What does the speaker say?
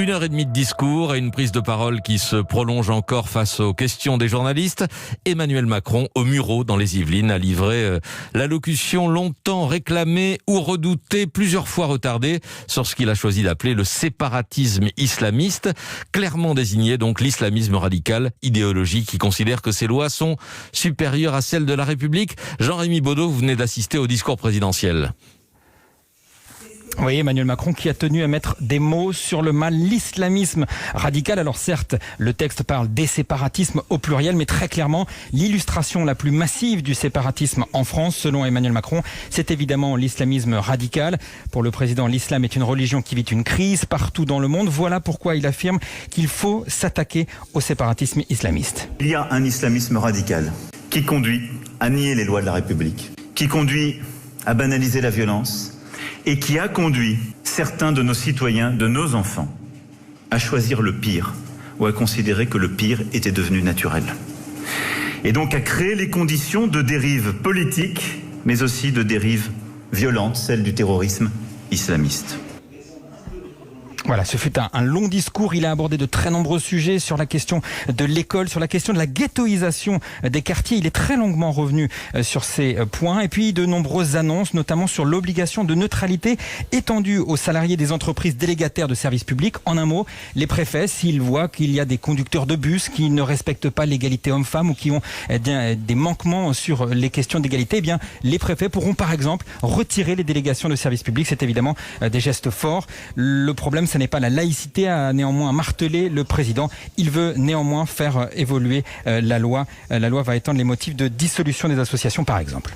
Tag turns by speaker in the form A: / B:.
A: 1h30 de discours et une prise de parole qui se prolonge encore face aux questions des journalistes. Emmanuel Macron, au Mureau, dans les Yvelines, a livré l'allocution longtemps réclamée ou redoutée, plusieurs fois retardée, sur ce qu'il a choisi d'appeler le séparatisme islamiste, clairement désigné donc l'islamisme radical, idéologie qui considère que ses lois sont supérieures à celles de la République. Jean-Rémy Baudot, vous venez d'assister au discours présidentiel.
B: Oui, Emmanuel Macron qui a tenu à mettre des mots sur le mal, l'islamisme radical. Alors certes, le texte parle des séparatismes au pluriel, mais très clairement, l'illustration la plus massive du séparatisme en France, selon Emmanuel Macron, c'est évidemment l'islamisme radical. Pour le président, l'islam est une religion qui vit une crise partout dans le monde. Voilà pourquoi il affirme qu'il faut s'attaquer au séparatisme islamiste.
C: Il y a un islamisme radical qui conduit à nier les lois de la République, qui conduit à banaliser la violence, et qui a conduit certains de nos citoyens, de nos enfants, à choisir le pire, ou à considérer que le pire était devenu naturel. Et donc à créer les conditions de dérives politiques, mais aussi de dérives violentes, celles du terrorisme islamiste.
B: Voilà, ce fut un long discours. Il a abordé de très nombreux sujets sur la question de l'école, sur la question de la ghettoisation des quartiers. Il est très longuement revenu sur ces points. Et puis de nombreuses annonces, notamment sur l'obligation de neutralité étendue aux salariés des entreprises délégataires de services publics. En un mot, les préfets, s'ils voient qu'il y a des conducteurs de bus qui ne respectent pas l'égalité homme-femme ou qui ont des manquements sur les questions d'égalité, eh bien, les préfets pourront par exemple retirer les délégations de services publics. C'est évidemment des gestes forts. Le problème, ce n'est pas la laïcité, a néanmoins martelé le président. Il veut néanmoins faire évoluer la loi. La loi va étendre les motifs de dissolution des associations, par exemple.